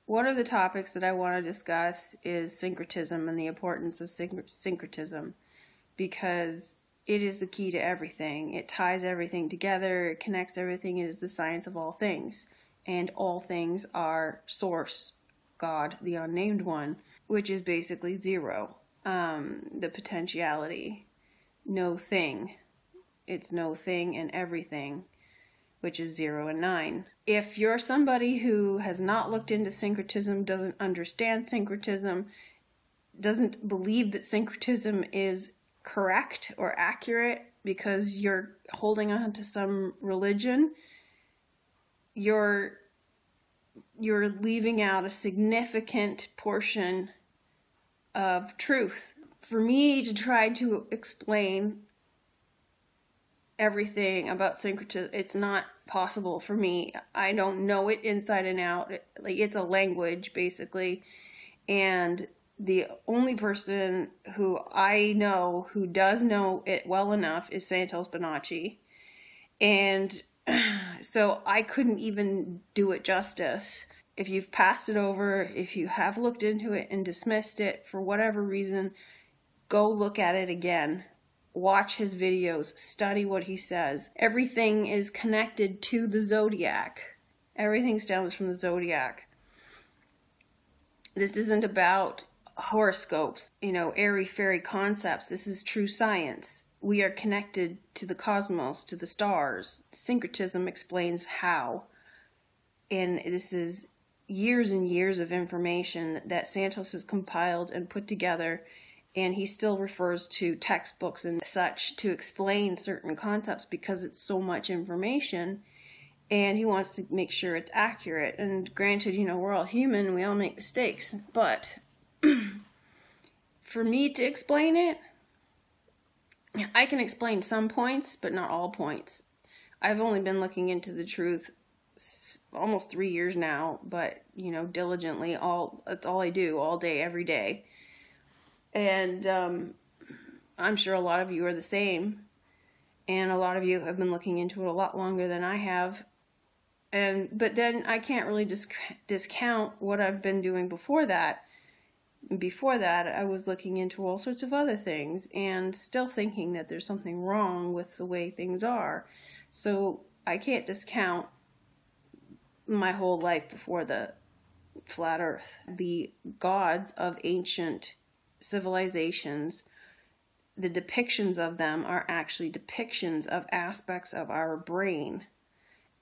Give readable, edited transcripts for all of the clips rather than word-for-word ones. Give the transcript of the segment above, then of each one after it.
One of the topics that I want to discuss is syncretism and the importance of syncretism, because it is the key to everything. It ties everything together, it connects everything, it is the science of all things. And all things are source, God, the unnamed one, which is basically zero. The potentiality, no thing. It's no thing and everything, which is 0 and 9. If you're somebody who has not looked into syncretism, doesn't understand syncretism, doesn't believe that syncretism is correct or accurate because you're holding on to some religion, you're leaving out a significant portion of truth. For me to try to explain everything about syncretism, it's not possible for me. I don't know it inside and out. It's a language, basically. And the only person who I know who does know it well enough is Santos Bonacci. And so I couldn't even do it justice. If you've passed it over, if you have looked into it and dismissed it for whatever reason, go look at it again. Watch his videos, study what he says. Everything is connected to the zodiac. Everything stems from the zodiac. This isn't about horoscopes, airy-fairy concepts. This is true science. We are connected to the cosmos, to the stars. Syncretism explains how. And this is years and years of information that Santos has compiled and put together. And he still refers to textbooks and such to explain certain concepts because it's so much information. And he wants to make sure it's accurate. And granted, we're all human, we all make mistakes. But for me to explain it, I can explain some points, but not all points. I've only been looking into the truth almost 3 years now, but, diligently, that's all I do all day, every day. And I'm sure a lot of you are the same. And a lot of you have been looking into it a lot longer than I have. But then I can't really discount what I've been doing before that. Before that, I was looking into all sorts of other things and still thinking that there's something wrong with the way things are. So I can't discount my whole life before the flat earth. The gods of ancient civilizations, the depictions of them are actually depictions of aspects of our brain,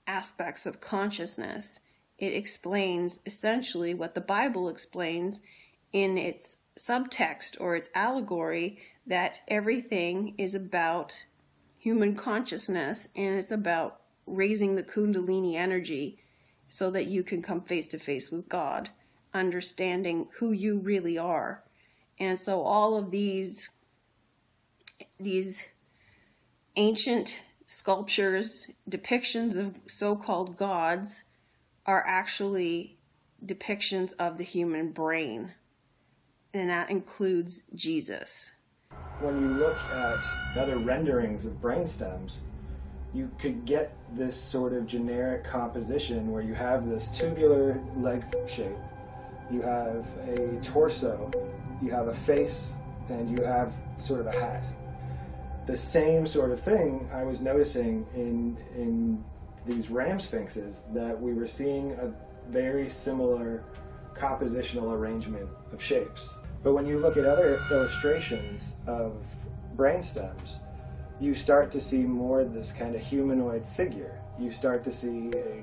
aspects of consciousness. It explains essentially what the Bible explains in its subtext or its allegory, that everything is about human consciousness and it's about raising the Kundalini energy so that you can come face to face with God, understanding who you really are. And so all of these ancient sculptures, depictions of so-called gods, are actually depictions of the human brain. And that includes Jesus. When you look at other renderings of brainstems, you could get this sort of generic composition where you have this tubular leg shape, you have a torso, you have a face, and you have sort of a hat. The same sort of thing I was noticing in these ram sphinxes, that we were seeing a very similar compositional arrangement of shapes. But when you look at other illustrations of brainstems, you start to see more of this kind of humanoid figure. You start to see a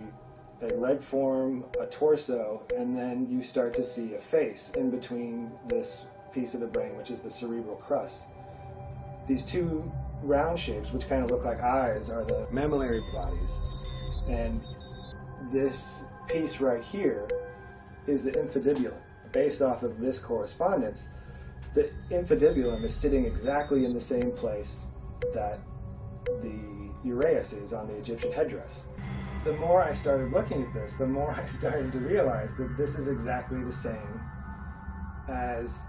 leg form, a torso, and then you start to see a face in between this piece of the brain, which is the cerebral crust. These two round shapes, which kind of look like eyes, are the mammillary bodies. And this piece right here is the infundibulum. Based off of this correspondence, the infundibulum is sitting exactly in the same place that the uraeus is on the Egyptian headdress. The more I started looking at this, the more I started to realize that this is exactly the same as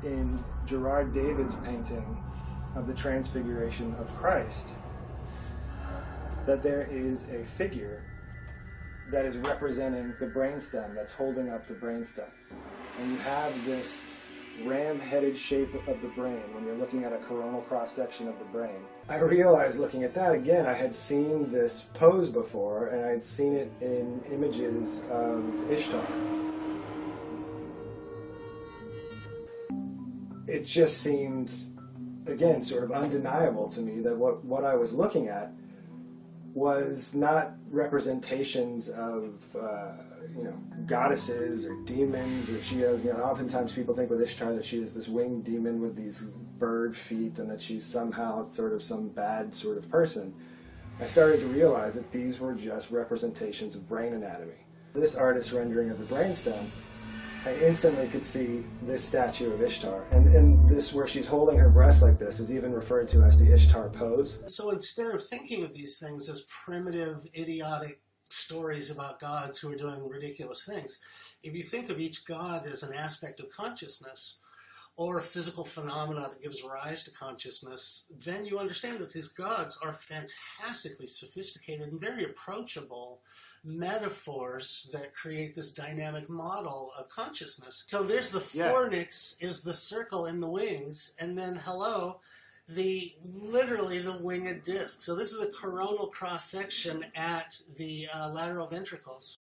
in Gerard David's painting of the Transfiguration of Christ, that there is a figure that is representing the brainstem, that's holding up the brainstem. And you have this ram-headed shape of the brain when you're looking at a coronal cross-section of the brain. I realized looking at that, again, I had seen this pose before, and I had seen it in images of Ishtar. It just seemed, again, sort of undeniable to me that what I was looking at was not representations of goddesses or demons, or she has, oftentimes people think with Ishtar that she is this winged demon with these bird feet and that she's somehow sort of some bad sort of person. I started to realize that these were just representations of brain anatomy. This artist's rendering of the brainstem, I instantly could see this statue of Ishtar. And this, where she's holding her breast like this, is even referred to as the Ishtar pose. So instead of thinking of these things as primitive, idiotic stories about gods who are doing ridiculous things, if you think of each god as an aspect of consciousness, or a physical phenomena that gives rise to consciousness, then you understand that these gods are fantastically sophisticated and very approachable metaphors that create this dynamic model of consciousness. So there's the fornix is the circle in the wings, and then hello, literally the winged disc. So this is a coronal cross-section at the lateral ventricles.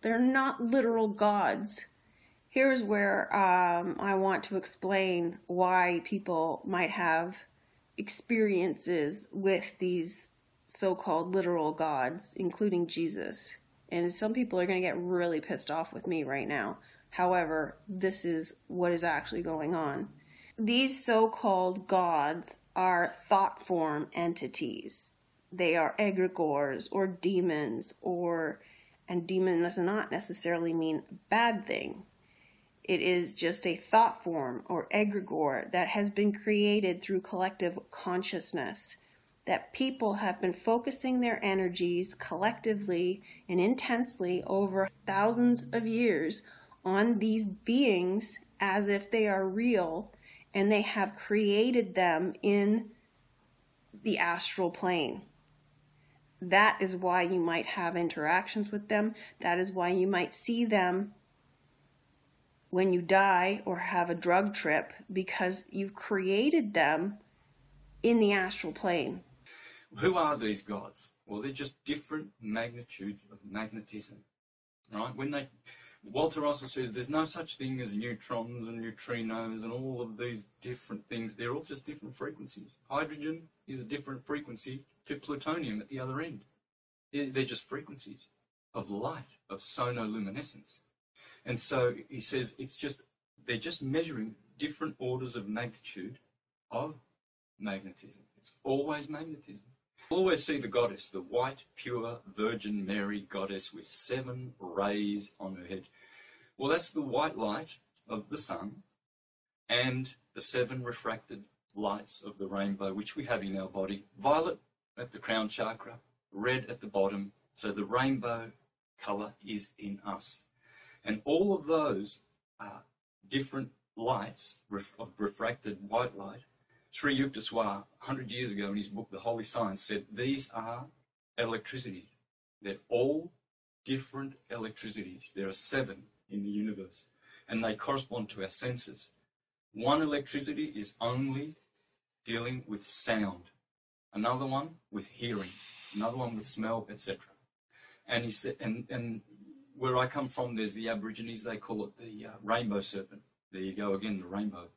They're not literal gods. Here's where I want to explain why people might have experiences with these so-called literal gods, including Jesus. And some people are going to get really pissed off with me right now. However, this is what is actually going on. These so-called gods are thought form entities. They are egregores or demons, and demon does not necessarily mean a bad thing. It is just a thought form or egregore that has been created through collective consciousness, that people have been focusing their energies collectively and intensely over thousands of years on these beings as if they are real, and they have created them in the astral plane. That is why you might have interactions with them. That is why you might see them when you die or have a drug trip, because you've created them in the astral plane. Who are these gods? Well, they're just different magnitudes of magnetism, right? Walter Russell says there's no such thing as neutrons and neutrinos and all of these different things. They're all just different frequencies. Hydrogen is a different frequency to plutonium at the other end. They're just frequencies of light, of sonoluminescence. And so he says they're just measuring different orders of magnitude of magnetism. It's always magnetism. Always see the goddess, the white, pure Virgin Mary goddess with 7 rays on her head. Well, that's the white light of the sun and the 7 refracted lights of the rainbow, which we have in our body. Violet at the crown chakra, red at the bottom. So the rainbow colour is in us. And all of those are different lights of refracted white light. Sri Yukteswar, 100 years ago in his book, The Holy Science, said these are electricities. They're all different electricities. There are 7 in the universe, and they correspond to our senses. One electricity is only dealing with sound, another one with hearing, another one with smell, etc. And he said, and where I come from, there's the Aborigines, they call it the rainbow serpent. There you go again, the rainbow.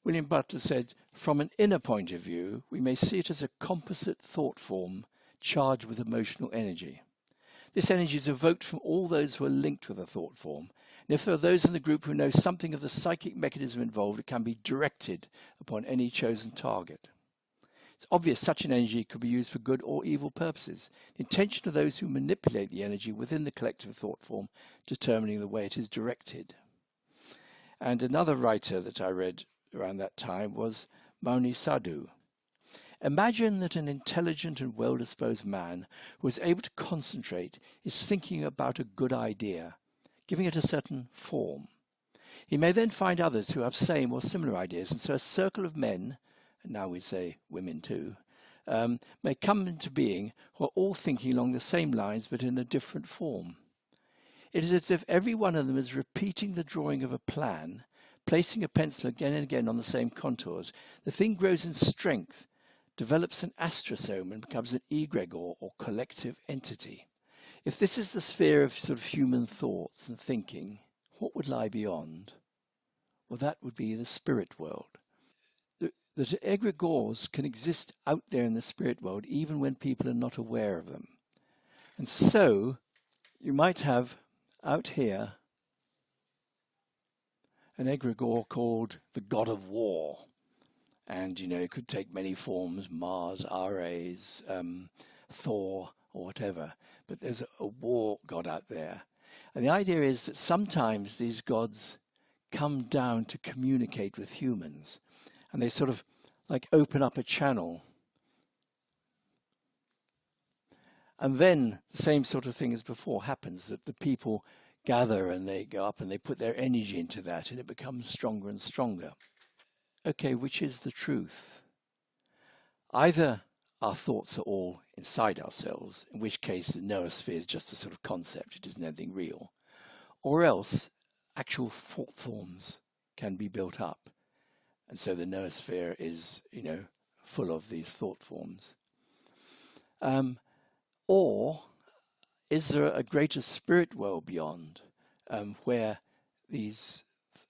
William Butler said, from an inner point of view, we may see it as a composite thought form charged with emotional energy. This energy is evoked from all those who are linked with a thought form, and if there are those in the group who know something of the psychic mechanism involved, it can be directed upon any chosen target. It's obvious such an energy could be used for good or evil purposes. The intention of those who manipulate the energy within the collective thought form determining the way it is directed. And another writer that I read around that time was Mauni Sadhu. Imagine that an intelligent and well-disposed man who is able to concentrate is thinking about a good idea, giving it a certain form. He may then find others who have same or similar ideas, and so a circle of men, and now we say women too, may come into being who are all thinking along the same lines but in a different form. It is as if every one of them is repeating the drawing of a plan, placing a pencil again and again on the same contours. The thing grows in strength, develops an astrosome, and becomes an egregore or collective entity. If this is the sphere of sort of human thoughts and thinking, what would lie beyond? Well, that would be the spirit world. That egregores can exist out there in the spirit world even when people are not aware of them. And so you might have out here an egregore called the god of war. And, it could take many forms, Mars, Ares, Thor, or whatever. But there's a war god out there. And the idea is that sometimes these gods come down to communicate with humans. And they sort of like open up a channel. And then the same sort of thing as before happens, that the people gather and they go up and they put their energy into that, and it becomes stronger and stronger. Okay, which is the truth? Either our thoughts are all inside ourselves, in which case the noosphere is just a sort of concept, it isn't anything real, or else actual thought forms can be built up. And so the noosphere is, full of these thought forms. Or is there a greater spirit world beyond, where these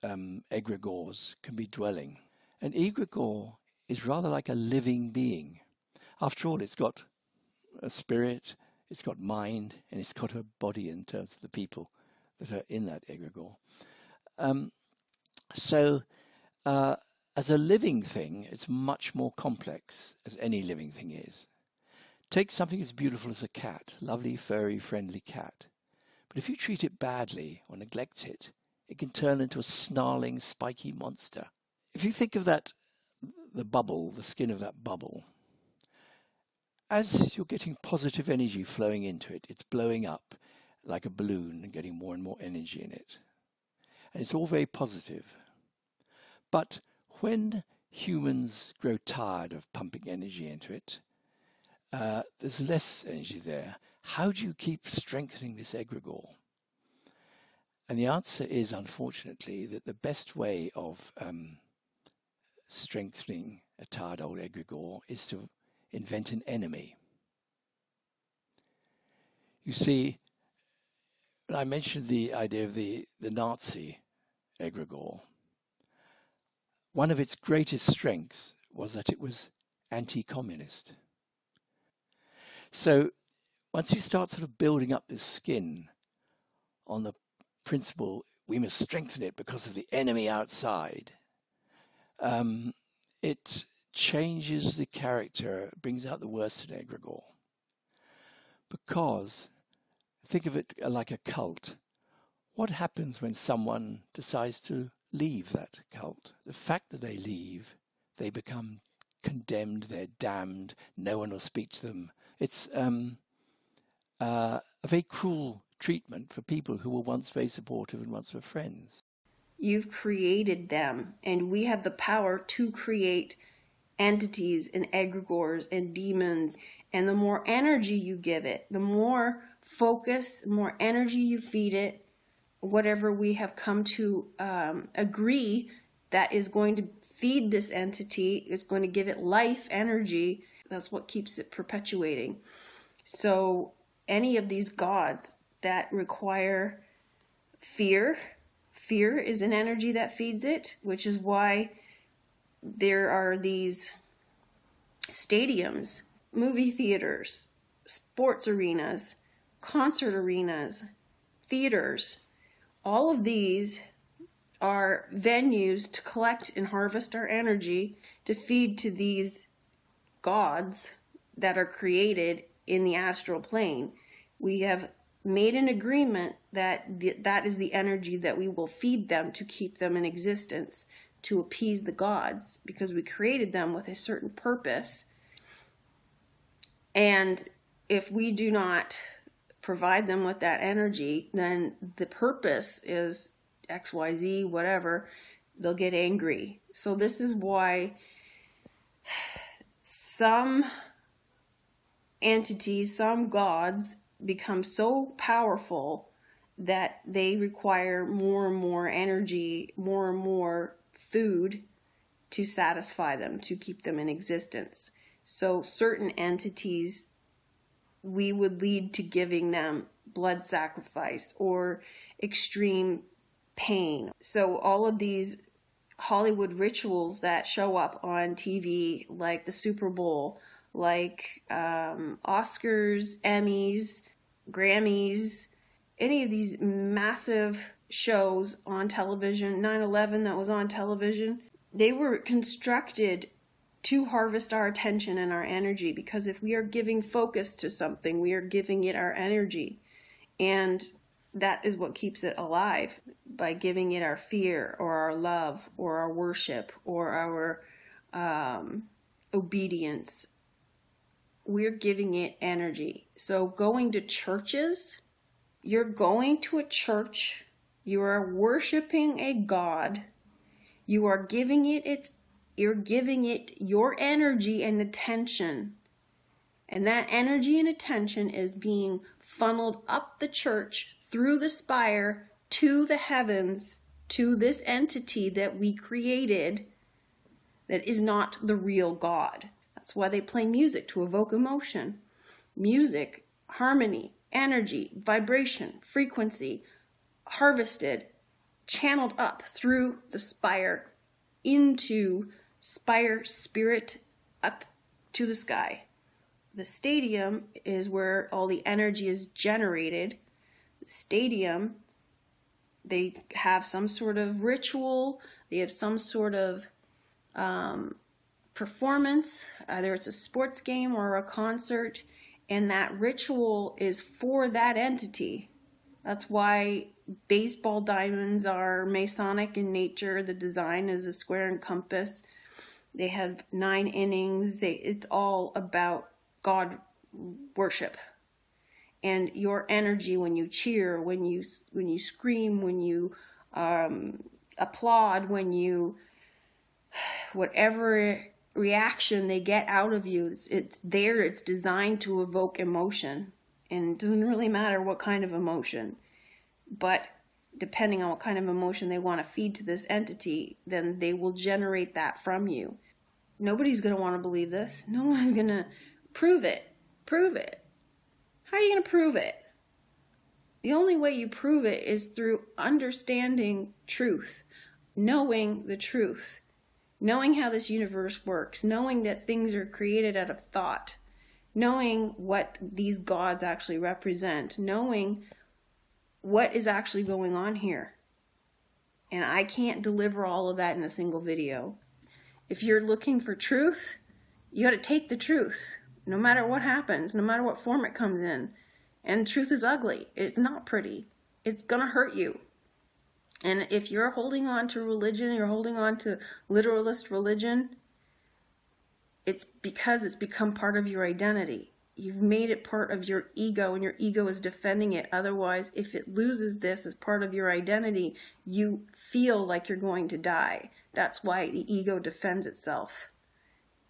egregores can be dwelling? An egregore is rather like a living being. After all, it's got a spirit, it's got mind, and it's got a body in terms of the people that are in that egregore. As a living thing, it's much more complex, as any living thing is. Take something as beautiful as a cat, lovely, furry, friendly cat. But if you treat it badly or neglect it, it can turn into a snarling, spiky monster. If you think of that, the bubble, the skin of that bubble, as you're getting positive energy flowing into it, it's blowing up like a balloon and getting more and more energy in it. And it's all very positive. But when humans grow tired of pumping energy into it, there's less energy there. How do you keep strengthening this egregore? And the answer is, unfortunately, that the best way of strengthening a tired old egregore is to invent an enemy. You see, when I mentioned the idea of the Nazi egregore, one of its greatest strengths was that it was anti-communist. So once you start sort of building up this skin on the principle, we must strengthen it because of the enemy outside, it changes the character, brings out the worst in egregore. Because, think of it like a cult. What happens when someone decides to leave that cult? The fact that they leave, they become condemned, they're damned, no one will speak to them. It's a very cruel treatment for people who were once very supportive and once were friends. You've created them, and we have the power to create entities and egregores and demons. And the more energy you give it, the more focus, the more energy you feed it, whatever we have come to agree that is going to feed this entity, is going to give it life, energy, that's what keeps it perpetuating. So any of these gods that require fear is an energy that feeds it, which is why there are these stadiums, movie theaters, sports arenas, concert arenas, theaters. All of these are venues to collect and harvest our energy to feed to these gods that are created in the astral plane. We have made an agreement that that is the energy that we will feed them to keep them in existence, to appease the gods, because we created them with a certain purpose. And if we do not provide them with that energy, then the purpose is XYZ, whatever, they'll get angry. So this is why some entities, some gods become so powerful that they require more and more energy, more and more food to satisfy them, to keep them in existence. So certain entities, we would lead to giving them blood sacrifice or extreme pain. So all of these Hollywood rituals that show up on TV, like the Super Bowl, like Oscars, Emmys, Grammys, any of these massive shows on television, 9/11 that was on television, they were constructed to harvest our attention and our energy, because if we are giving focus to something, we are giving it our energy. And that is what keeps it alive, by giving it our fear or our love or our worship or our obedience. We're giving it energy. So going to churches, you're going to a church, you are worshiping a God, you are giving it you're giving it your energy and attention. And that energy and attention is being funneled up the church, through the spire, to the heavens, to this entity that we created that is not the real God. That's why they play music, to evoke emotion. Music, harmony, energy, vibration, frequency, harvested, channeled up through the spire, into spire spirit, up to the sky. The stadium is where all the energy is generated. The stadium, they have some sort of ritual, they have some sort of performance, either it's a sports game or a concert, and that ritual is for that entity. That's why baseball diamonds are Masonic in nature. The design is a square and compass. They have 9 innings. It's all about God worship. And your energy when you cheer, when you scream, when you applaud, when you, whatever reaction they get out of you, it's there, it's designed to evoke emotion. And it doesn't really matter what kind of emotion, but depending on what kind of emotion they want to feed to this entity, then they will generate that from you. Nobody's going to want to believe this. No one's going to prove it. Prove it. How are you going to prove it? The only way you prove it is through understanding truth, knowing the truth, knowing how this universe works, knowing that things are created out of thought, knowing what these gods actually represent, knowing what is actually going on here. And I can't deliver all of that in a single video. If you're looking for truth, you got to take the truth, no matter what happens, no matter what form it comes in. And truth is ugly. It's not pretty. It's going to hurt you. And if you're holding on to religion, you're holding on to literalist religion, it's because it's become part of your identity. You've made it part of your ego, and your ego is defending it. Otherwise, if it loses this as part of your identity, you feel like you're going to die. That's why the ego defends itself.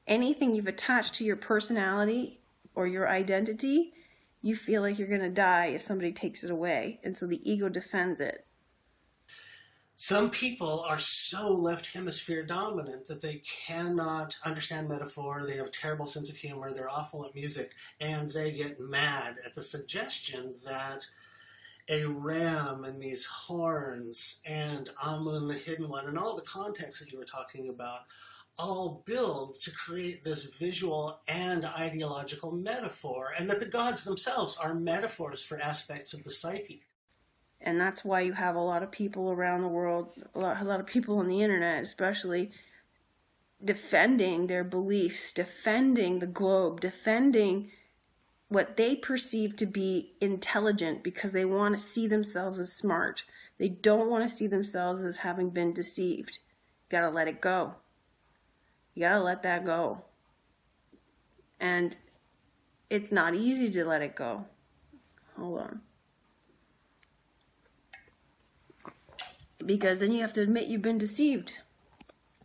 Anything you've attached to your personality or your identity, you feel like you're going to die if somebody takes it away. And so the ego defends it. Some people are so left hemisphere dominant that they cannot understand metaphor. They have a terrible sense of humor. They're awful at music. And they get mad at the suggestion that a ram and these horns and Amun, the hidden one, and all the context that you were talking about all build to create this visual and ideological metaphor, and that the gods themselves are metaphors for aspects of the psyche. And that's why you have a lot of people around the world, a lot of people on the internet especially, defending their beliefs, defending the globe, defending what they perceive to be intelligent, because they want to see themselves as smart. They don't want to see themselves as having been deceived. You gotta let it go. You gotta let that go. And it's not easy to let it go. Hold on. Because then you have to admit you've been deceived.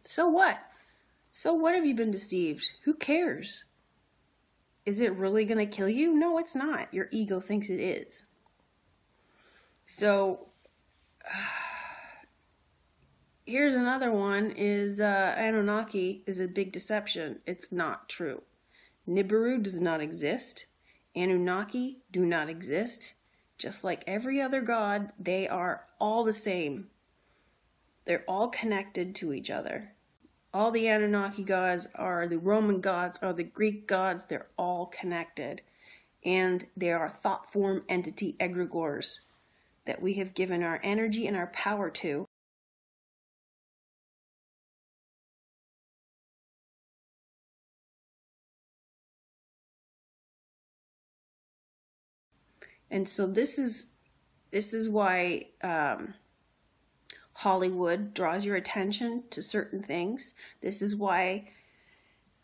So what? So what have you been deceived? Who cares? Is it really going to kill you? No, it's not. Your ego thinks it is. So, here's another one is Anunnaki is a big deception. It's not true. Nibiru does not exist. Anunnaki do not exist. Just like every other god, they are all the same. They're all connected to each other. All the Anunnaki gods are the Roman gods, are the Greek gods. They're all connected. And they are thought form entity egregores that we have given our energy and our power to. And so this is why Hollywood draws your attention to certain things. This is why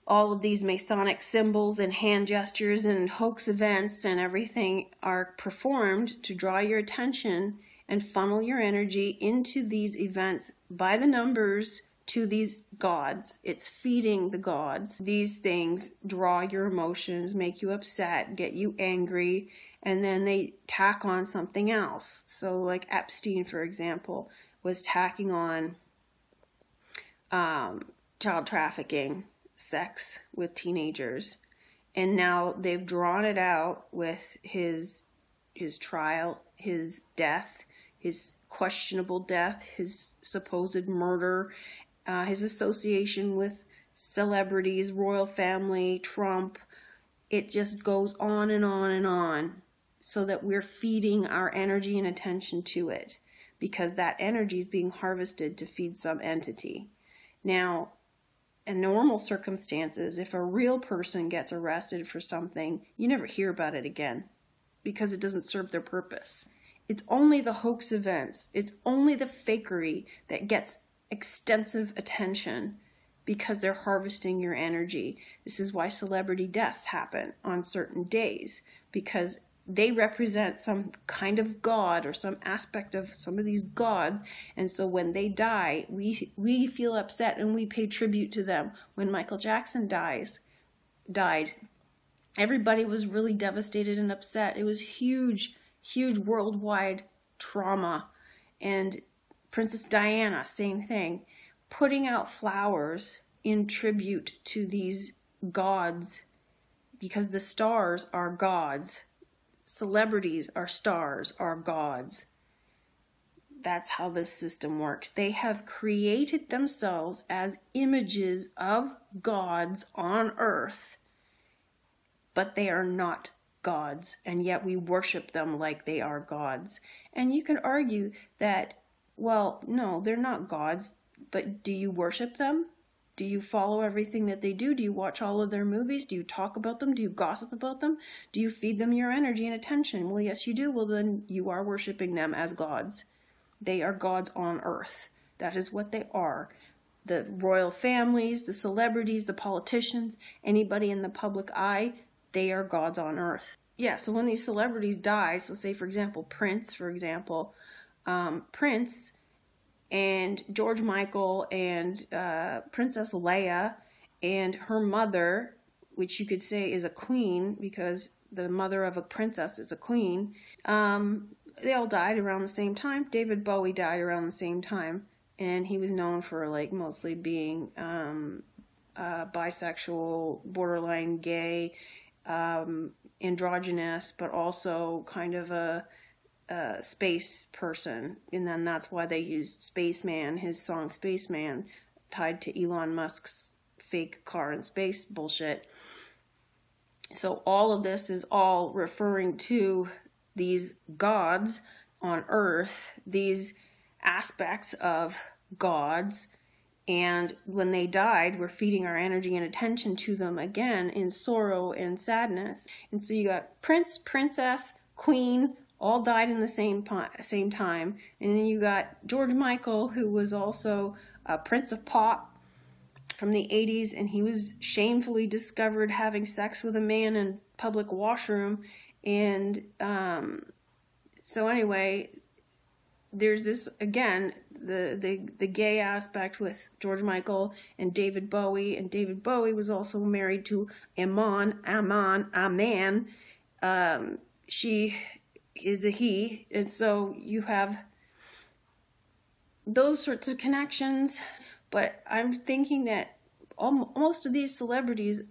all of these Masonic symbols and hand gestures and hoax events and everything are performed to draw your attention and funnel your energy into these events by the numbers to these gods. It's feeding the gods. These things draw your emotions, make you upset, get you angry, and then they tack on something else. So like Epstein, for example, was tacking on child trafficking, sex with teenagers, and now they've drawn it out with his trial, his death, his questionable death, his supposed murder, his association with celebrities, royal family, Trump. It just goes on and on and on, so that we're feeding our energy and attention to it, because that energy is being harvested to feed some entity. Now, in normal circumstances, if a real person gets arrested for something, you never hear about it again because it doesn't serve their purpose. It's only the hoax events, it's only the fakery that gets extensive attention because they're harvesting your energy. This is why celebrity deaths happen on certain days, because they represent some kind of god or some aspect of some of these gods, and so when they die, we feel upset and we pay tribute to them. When Michael Jackson died, everybody was really devastated and upset. It was huge worldwide trauma. And Princess Diana, same thing, putting out flowers in tribute to these gods, because the stars are gods. Celebrities are stars, are gods. That's how this system works. They have created themselves as images of gods on earth, but they are not gods, and yet we worship them like they are gods. And you can argue that, well, no, they're not gods, but do you worship them? Do you follow everything that they do? Do you watch all of their movies? Do you talk about them? Do you gossip about them? Do you feed them your energy and attention? Well, yes, you do. Well, then you are worshiping them as gods. They are gods on earth. That is what they are. The royal families, the celebrities, the politicians, anybody in the public eye, they are gods on earth. Yeah, so when these celebrities die, so say, for example, Prince, Prince and George Michael and Princess Leia and her mother, which you could say is a queen because the mother of a princess is a queen, they all died around the same time. David Bowie died around the same time, and he was known for like mostly being bisexual, borderline gay, androgynous, but also kind of a space person, and then that's why they used Spaceman, his song Spaceman, tied to Elon Musk's fake car in space bullshit. So all of this is all referring to these gods on earth, these aspects of gods, and when they died, we're feeding our energy and attention to them again in sorrow and sadness. And so you got Prince, Princess, Queen, all died in the same time. And then you got George Michael, who was also a Prince of Pop, from the 80s, and he was shamefully discovered having sex with a man in public washroom. And so anyway, there's this, again, the gay aspect with George Michael and David Bowie. And David Bowie was also married to a man. She is a he. And so you have those sorts of connections. But I'm thinking that most of these celebrities,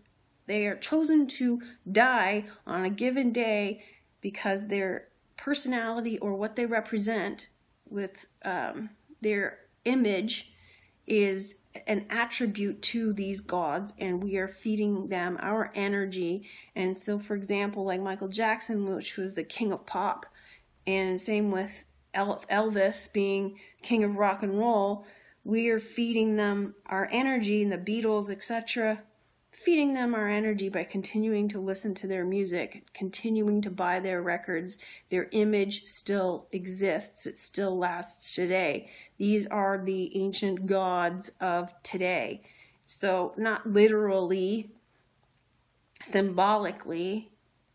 they are chosen to die on a given day because their personality or what they represent with their image is an attribute to these gods, and we are feeding them our energy. And so, for example, like Michael Jackson, which was the king of pop, and same with Elvis being king of rock and roll, we are feeding them our energy, and the Beatles, etc., feeding them our energy by continuing to listen to their music, continuing to buy their records. Their image still exists. It still lasts today. These are the ancient gods of today. So not literally, symbolically,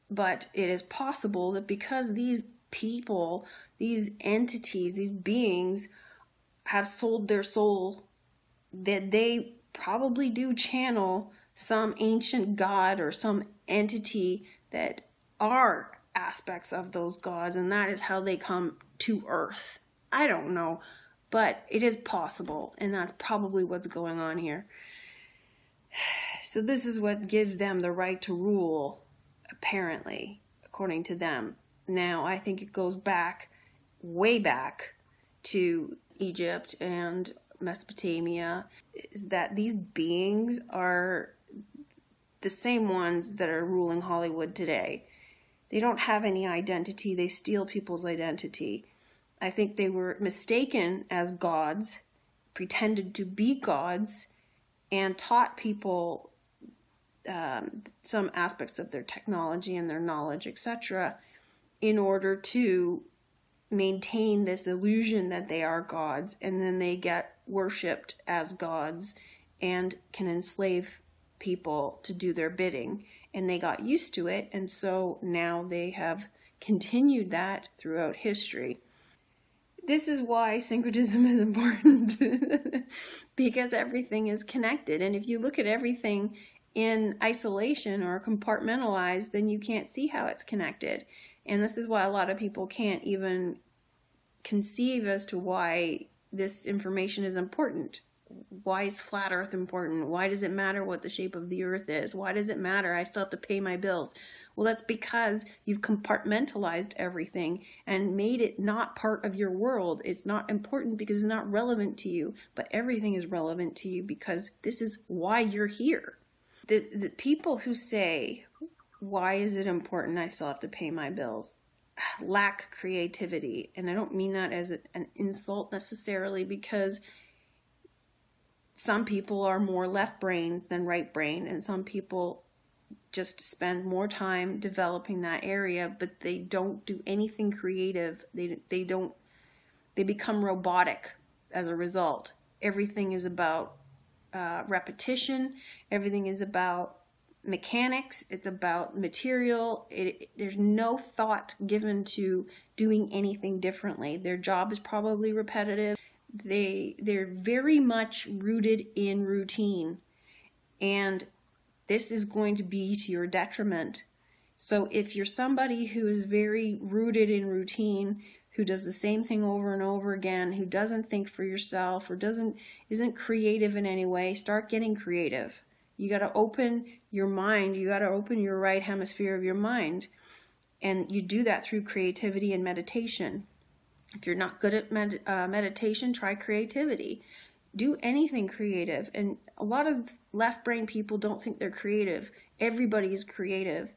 but it is possible that because these people, these entities, these beings have sold their soul, that they probably do channel some ancient god or some entity that are aspects of those gods, and that is how they come to Earth. I don't know, but it is possible, and that's probably what's going on here. So this is what gives them the right to rule, apparently, according to them. Now, I think it goes back, way back, to Egypt and Mesopotamia, is that these beings are the same ones that are ruling Hollywood today. They don't have any identity. They steal people's identity. I think they were mistaken as gods, pretended to be gods, and taught people some aspects of their technology and their knowledge, etc., in order to maintain this illusion that they are gods, and then they get worshipped as gods and can enslave people to do their bidding, and they got used to it, and so now they have continued that throughout history. This is why syncretism is important, because everything is connected, and if you look at everything in isolation or compartmentalized, then you can't see how it's connected. And this is why a lot of people can't even conceive as to why this information is important. Why is flat earth important? Why does it matter what the shape of the earth is? Why does it matter I still have to pay my bills? Well, that's because you've compartmentalized everything and made it not part of your world. It's not important because it's not relevant to you, but everything is relevant to you because this is why you're here. The people who say, why is it important I still have to pay my bills, lack creativity. And I don't mean that as an insult necessarily, because some people are more left-brained than right-brained, and some people just spend more time developing that area, but they don't do anything creative. They become robotic as a result. Everything is about repetition. Everything is about mechanics. It's about material. There's no thought given to doing anything differently. Their job is probably repetitive. They're very much rooted in routine, and this is going to be to your detriment. So if you're somebody who is very rooted in routine, who does the same thing over and over again, who doesn't think for yourself or isn't creative in any way, start getting creative. You got to open your mind. You got to open your right hemisphere of your mind, and you do that through creativity and meditation. If you're not good at meditation, try creativity. Do anything creative. And a lot of left-brain people don't think they're creative. Everybody is creative,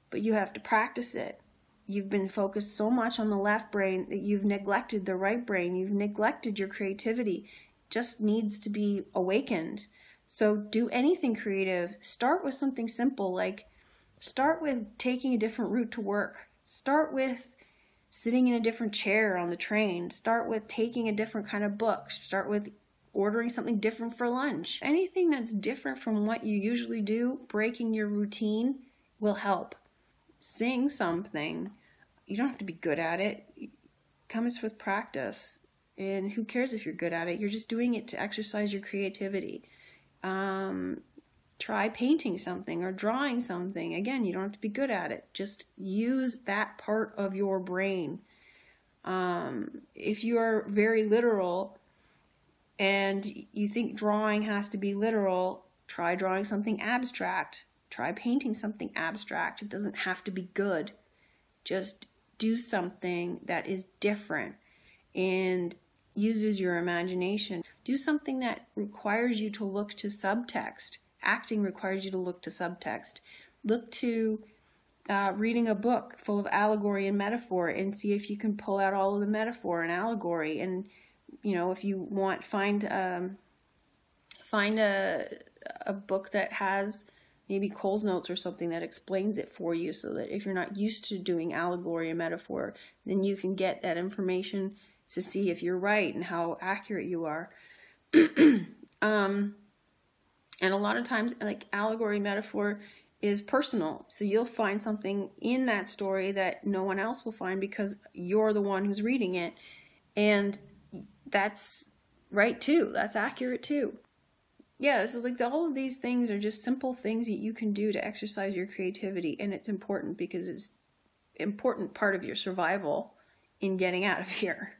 but you have to practice it. You've been focused so much on the left brain that you've neglected the right brain. You've neglected your creativity. It just needs to be awakened. So do anything creative. Start with something simple, like start with taking a different route to work. Start with sitting in a different chair on the train. Start with taking a different kind of book. Start with ordering something different for lunch. Anything that's different from what you usually do, breaking your routine, will help. Sing something. You don't have to be good at it. It comes with practice. And who cares if you're good at it? You're just doing it to exercise your creativity. Try painting something or drawing something. Again, you don't have to be good at it. Just use that part of your brain. If you are very literal and you think drawing has to be literal, try drawing something abstract. Try painting something abstract. It doesn't have to be good. Just do something that is different and uses your imagination. Do something that requires you to look to subtext. Acting requires you to look to subtext. Look to reading a book full of allegory and metaphor and see if you can pull out all of the metaphor and allegory. And, if you want, find a book that has maybe Cole's Notes or something that explains it for you, so that if you're not used to doing allegory and metaphor, then you can get that information to see if you're right and how accurate you are. And a lot of times, like, allegory metaphor is personal. So you'll find something in that story that no one else will find because you're the one who's reading it. And that's right too. That's accurate too. Yeah, so like all of these things are just simple things that you can do to exercise your creativity. And it's important because it's an important part of your survival in getting out of here.